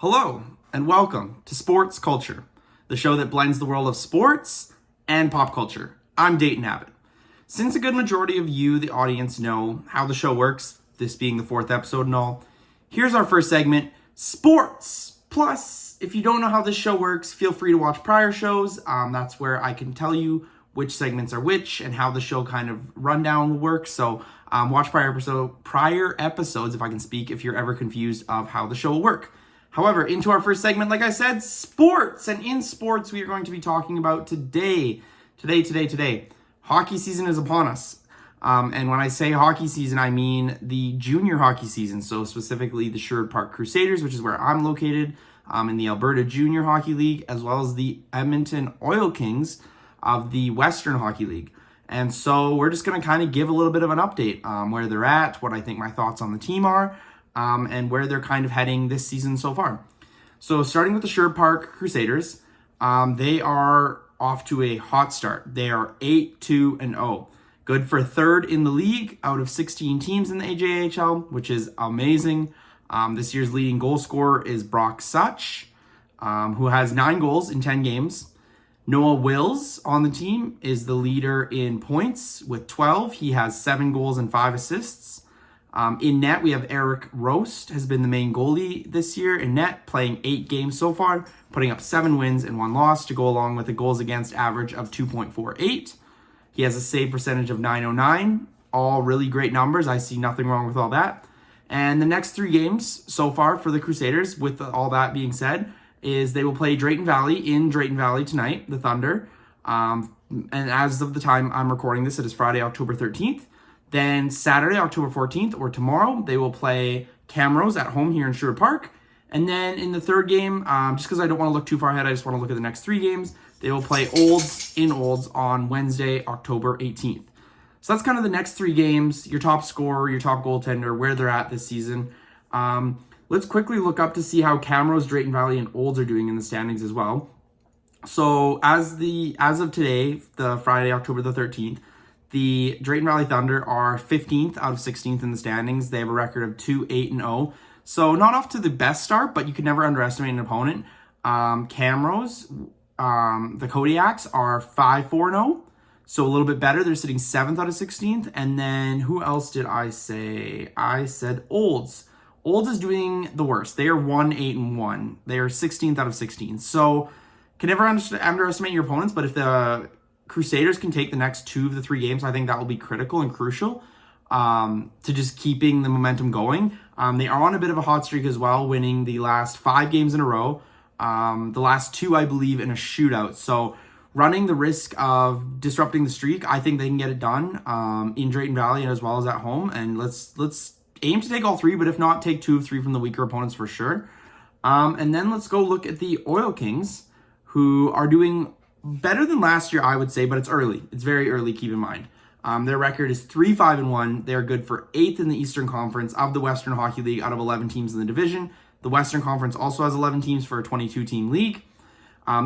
Hello, and welcome to Sports Culture, the show that blends the world of sports and pop culture. I'm Dayton Abbott. Since a good majority of you, the audience, know how the show works, this being the fourth episode and all, here's our first segment, Sports. Plus, if you don't know how this show works, feel free to watch prior shows. That's where I can tell you which segments are which and how the show kind of rundown works. So watch prior episodes, if I can speak, if you're ever confused of how the show will work. However, into our first segment, like I said, sports. And in sports, we are going to be talking about today. Hockey season is upon us. And when I say hockey season, I mean the junior hockey season. So specifically the Sherwood Park Crusaders, which is where I'm located, in the Alberta Junior Hockey League, as well as the Edmonton Oil Kings of the Western Hockey League. And so we're just going to kind of give a little bit of an update where they're at, what I think my thoughts on the team are, and where they're kind of heading this season so far. So starting with the Sherwood Park Crusaders, they are off to a hot start. They are 8-2-0. Good for third in the league out of 16 teams in the AJHL, which is amazing. This year's leading goal scorer is Brock Such, who has 9 goals in 10 games. Noah Wills on the team is the leader in points with 12. He has 7 goals and 5 assists. In net, we have Eric Roast, has been the main goalie this year in net, playing 8 games so far, putting up 7 wins and 1 loss to go along with a goals against average of 2.48. He has a save percentage of .909, all really great numbers. I see nothing wrong with all that. And the next 3 games so far for the Crusaders, with all that being said, is they will play Drayton Valley in Drayton Valley tonight, the Thunder. And as of the time I'm recording this, it is Friday, October 13th. Then Saturday, October 14th, or tomorrow, they will play Camrose at home here in Sherwood Park. And then in the third game, just because I don't want to look too far ahead, I just want to look at the next 3 games. They will play Olds in Olds on Wednesday, October 18th. So that's kind of the next 3 games, your top scorer, your top goaltender, where they're at this season. Let's quickly look up to see how Camrose, Drayton Valley, and Olds are doing in the standings as well. So as of today, the Friday, October the 13th, the Drayton Valley Thunder are 15th out of 16th in the standings. They have a record of 2-8-0. So not off to the best start, but you can never underestimate an opponent. Camrose, the Kodiaks, are 5-4-0. So a little bit better. They're sitting 7th out of 16th. And then who else did I say? I said Olds. Olds is doing the worst. They are 1-8-1. They are 16th out of 16. So can never underestimate your opponents, but if the Crusaders can take the next 2 of the 3 games, I think that will be critical and crucial to just keeping the momentum going. They are on a bit of a hot streak as well, winning the last 5 games in a row. The last 2, I believe, in a shootout. So running the risk of disrupting the streak, I think they can get it done in Drayton Valley as well as at home. And let's aim to take all 3, but if not, take 2 of 3 from the weaker opponents for sure. And then let's go look at the Oil Kings, who are doing better than last year, I would say, but it's early. It's very early, keep in mind. Their record is 3-5-1. They're good for 8th in the Eastern Conference of the Western Hockey League out of 11 teams in the division. The Western Conference also has 11 teams for a 22-team league.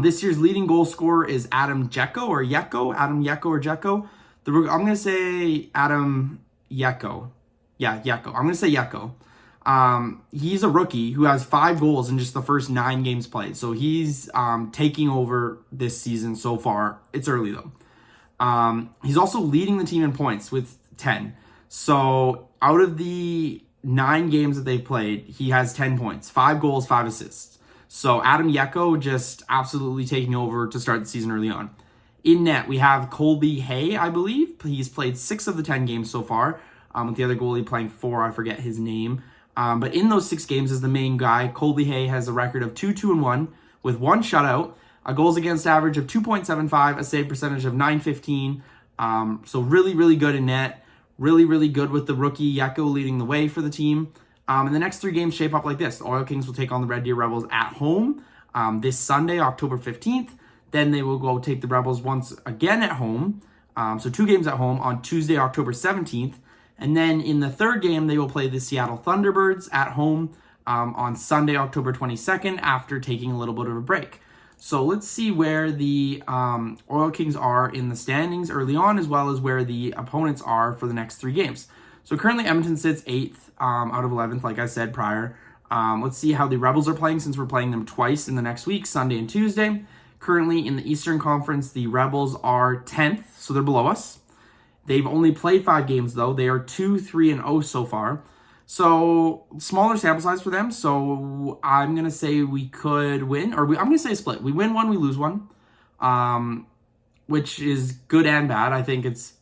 This year's leading goal scorer is Adam Jecko or Yeko. Adam Yeko or Jecko. I'm going to say Adam Yeko. Yeah, Yeko. I'm going to say Yeko. He's a rookie who has 5 goals in just the first 9 games played. So he's taking over this season so far. It's early though. He's also leading the team in points with 10. So out of the 9 games that they've played, he has 10 points, 5 goals, 5 assists. So Adam Yeko just absolutely taking over to start the season early on. In net, we have Colby Hay, I believe. He's played 6 of the 10 games so far, with the other goalie playing 4. I forget his name. But in those 6 games as the main guy, Colby Hay has a record of 2-2-1 with 1 shutout, a goals against average of 2.75, a save percentage of .915. So really, really good in net. Really, really good with the rookie Yeko leading the way for the team. And the next 3 games shape up like this. The Oil Kings will take on the Red Deer Rebels at home this Sunday, October 15th. Then they will go take the Rebels once again at home. So 2 games at home on Tuesday, October 17th. And then in the third game, they will play the Seattle Thunderbirds at home on Sunday, October 22nd, after taking a little bit of a break. So let's see where the Oil Kings are in the standings early on, as well as where the opponents are for the next 3 games. So currently Edmonton sits 8th out of 11th, like I said prior. Let's see how the Rebels are playing since we're playing them twice in the next week, Sunday and Tuesday. Currently in the Eastern Conference, the Rebels are 10th, so they're below us. They've only played 5 games, though. They are 2-3-0 so far. So, smaller sample size for them. So, I'm going to say we could win, I'm going to say a split. We win one, we lose one, which is good and bad. I think it's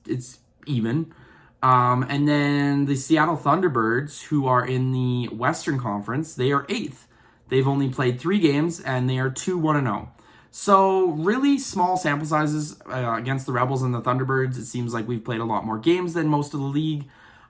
even. And then the Seattle Thunderbirds, who are in the Western Conference, they are 8th. They've only played 3 games, and they are 2-1-0. So, really small sample sizes against the Rebels and the Thunderbirds. It seems like we've played a lot more games than most of the league.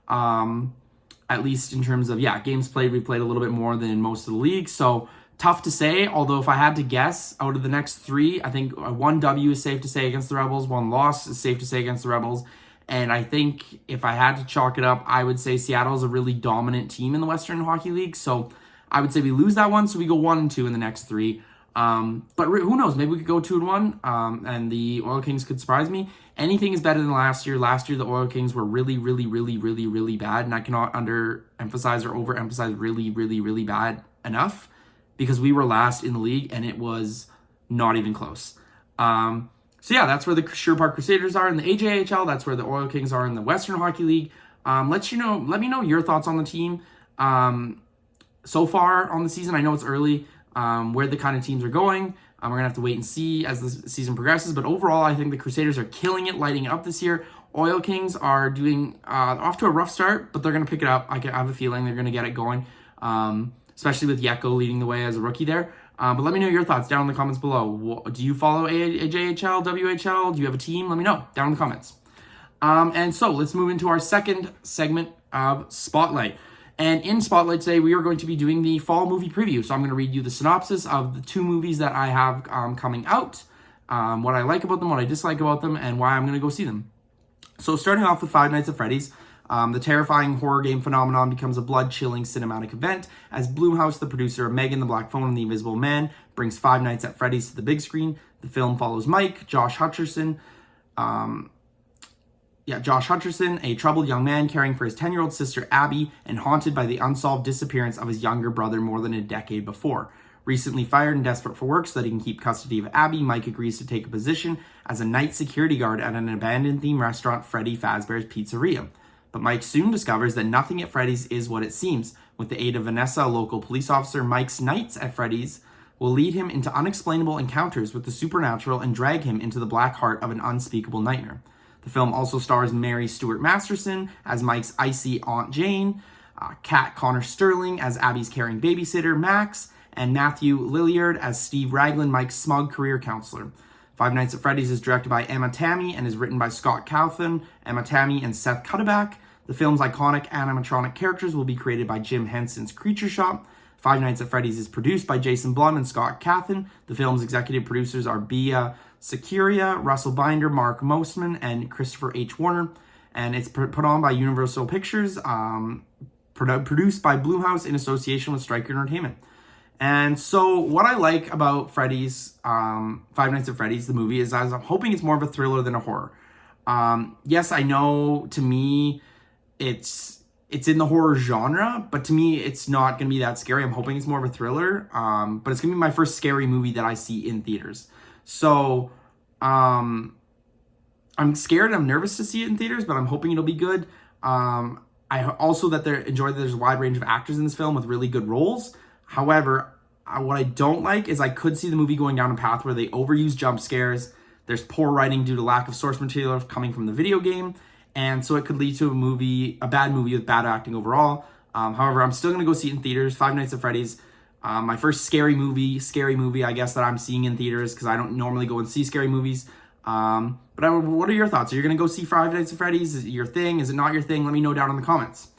At least in terms of, games played, we've played a little bit more than most of the league. So, tough to say. Although, if I had to guess, out of the next 3, I think 1 W is safe to say against the Rebels. 1 loss is safe to say against the Rebels. And I think if I had to chalk it up, I would say Seattle is a really dominant team in the Western Hockey League. So, I would say we lose that one, so we go 1-2 in the next 3. But who knows? Maybe we could go 2-1, and the Oil Kings could surprise me. Anything is better than last year. Last year, the Oil Kings were really, really, really, really, really bad, and I cannot underemphasize or overemphasize really, really, really bad enough because we were last in the league, and it was not even close. That's where the Sherwood Park Crusaders are in the AJHL. That's where the Oil Kings are in the Western Hockey League. Let me know your thoughts on the team so far on the season. I know it's early. Where the kind of teams are going. We're going to have to wait and see as the season progresses. But overall, I think the Crusaders are killing it, lighting it up this year. Oil Kings are doing off to a rough start, but they're going to pick it up. I have a feeling they're going to get it going, especially with Yeko leading the way as a rookie there. But let me know your thoughts down in the comments below. Do you follow AJHL, WHL? Do you have a team? Let me know down in the comments. And so let's move into our second segment of Spotlight. And in Spotlight today, we are going to be doing the fall movie preview. So I'm going to read you the synopsis of the 2 movies that I have coming out, what I like about them, what I dislike about them, and why I'm going to go see them. So starting off with Five Nights at Freddy's, the terrifying horror game phenomenon becomes a blood-chilling cinematic event as Blumhouse, the producer of Megan, the Black Phone, and the Invisible Man, brings Five Nights at Freddy's to the big screen. The film follows Mike, Josh Hutcherson, a troubled young man caring for his 10-year-old sister Abby and haunted by the unsolved disappearance of his younger brother more than a decade before. Recently fired and desperate for work so that he can keep custody of Abby, Mike agrees to take a position as a night security guard at an abandoned theme restaurant, Freddy Fazbear's Pizzeria. But Mike soon discovers that nothing at Freddy's is what it seems. With the aid of Vanessa, a local police officer, Mike's nights at Freddy's will lead him into unexplainable encounters with the supernatural and drag him into the black heart of an unspeakable nightmare. The film also stars Mary Stuart Masterson as Mike's icy Aunt Jane, Kat Connor Sterling as Abby's caring babysitter, Max, and Matthew Lilliard as Steve Raglan, Mike's smug career counselor. Five Nights at Freddy's is directed by Emma Tammy and is written by Scott Cawthon, Emma Tammy, and Seth Cuddeback. The film's iconic animatronic characters will be created by Jim Henson's Creature Shop. Five Nights at Freddy's is produced by Jason Blum and Scott Cawthon. The film's executive producers are Bia Securia, Russell Binder, Mark Mosman, and Christopher H. Warner. And it's put on by Universal Pictures, produced by Blumhouse in association with Stryker Entertainment. And so what I like about Freddy's, Five Nights at Freddy's, the movie, is I'm hoping it's more of a thriller than a horror. Yes, I know to me it's in the horror genre, but to me it's not going to be that scary. I'm hoping it's more of a thriller, but it's going to be my first scary movie that I see in theaters. So, I'm scared. I'm nervous to see it in theaters, but I'm hoping it'll be good. I also enjoy that there's a wide range of actors in this film with really good roles. However, what I don't like is I could see the movie going down a path where they overuse jump scares. There's poor writing due to lack of source material coming from the video game, and so it could lead to a bad movie with bad acting overall. However, I'm still going to go see it in theaters. Five Nights at Freddy's. My first scary movie, I guess, that I'm seeing in theaters because I don't normally go and see scary movies. But what are your thoughts? Are you going to go see Five Nights at Freddy's? Is it your thing? Is it not your thing? Let me know down in the comments.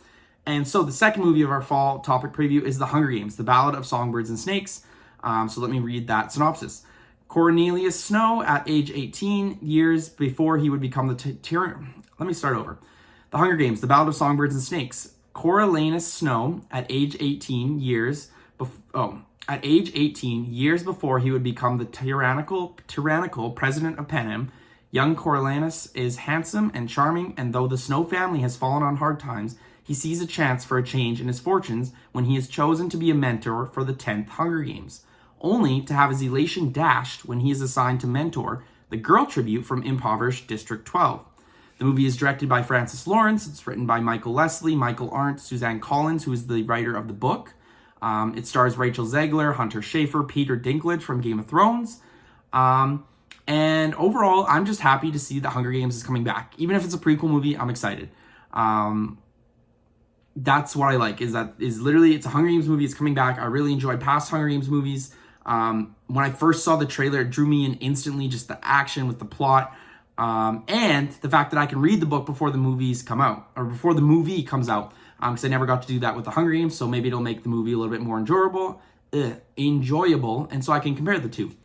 And so the second movie of our fall topic preview is The Hunger Games, The Ballad of Songbirds and Snakes. So let me read that synopsis. Cornelius Snow, at age 18 years before he would become Let me start over. The Hunger Games, The Ballad of Songbirds and Snakes. Coriolanus Snow, at age 18 years before he would become the tyrannical president of Panem, young Coriolanus is handsome and charming, and though the Snow family has fallen on hard times, he sees a chance for a change in his fortunes when he is chosen to be a mentor for the 10th Hunger Games, only to have his elation dashed when he is assigned to mentor the girl tribute from impoverished District 12. The movie is directed by Francis Lawrence. It's written by Michael Leslie, Michael Arndt, Suzanne Collins, who is the writer of the book. It stars Rachel Zegler, Hunter Schafer, Peter Dinklage from Game of Thrones. And overall, I'm just happy to see that Hunger Games is coming back. Even if it's a prequel movie, I'm excited. That's what I like, is literally, it's a Hunger Games movie. It's coming back. I really enjoyed past Hunger Games movies. When I first saw the trailer, it drew me in instantly, just the action with the plot. And the fact that I can read the book before the movies come out, or before the movie comes out, because I never got to do that with the Hunger Games, so maybe it'll make the movie a little bit more enjoyable, and so I can compare the two.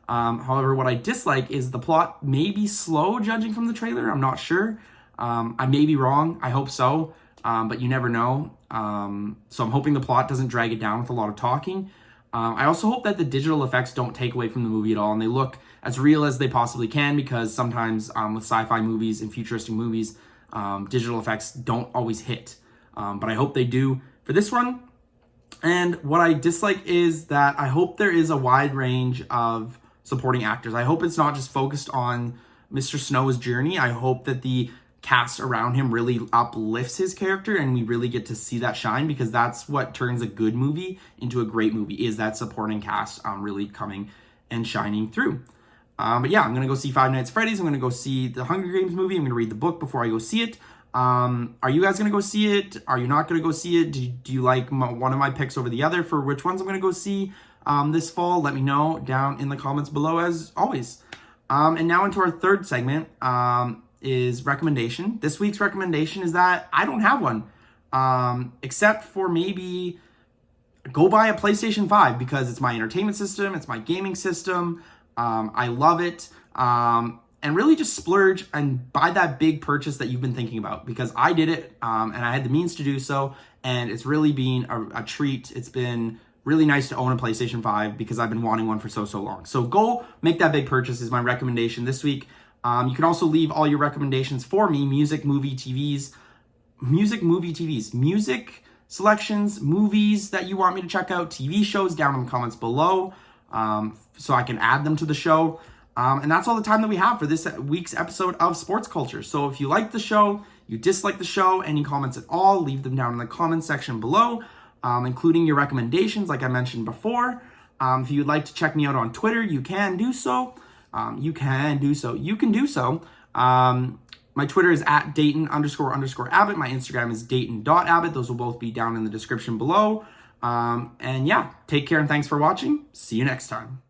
However, what I dislike is the plot may be slow, judging from the trailer. I'm not sure. I may be wrong. I hope so, but you never know. So I'm hoping the plot doesn't drag it down with a lot of talking. I also hope that the digital effects don't take away from the movie at all, and they look as real as they possibly can, because sometimes with sci-fi movies and futuristic movies, digital effects don't always hit. But I hope they do for this one. And what I dislike is that I hope there is a wide range of supporting actors. I hope it's not just focused on Mr. Snow's journey. I hope that the cast around him really uplifts his character and we really get to see that shine, because that's what turns a good movie into a great movie, is that supporting cast really coming and shining through. But yeah, I'm going to go see Five Nights at Freddy's. I'm going to go see the Hunger Games movie. I'm going to read the book before I go see it. Are you guys going to go see it? Are you not going to go see it? Do you like one of my picks over the other for which ones I'm going to go see this fall? Let me know down in the comments below, as always. And now into our third segment is recommendation. This week's recommendation is that I don't have one, except for maybe go buy a PlayStation 5, because it's my entertainment system. It's my gaming system. I love it. And really just splurge and buy that big purchase that you've been thinking about, because I did it and I had the means to do so, and it's really been a treat. It's been really nice to own a PlayStation 5 because I've been wanting one for so long. So go make that big purchase is my recommendation this week. You can also leave all your recommendations for me: music selections, movies that you want me to check out, TV shows down in the comments below, so I can add them to the show. And that's all the time that we have for this week's episode of Sports Culture. So if you like the show, you dislike the show, any comments at all, leave them down in the comments section below, including your recommendations, like I mentioned before. If you'd like to check me out on Twitter, you can do so. My Twitter is at Dayton__Abbott. My Instagram is Dayton.Abbott. Those will both be down in the description below. And yeah, take care and thanks for watching. See you next time.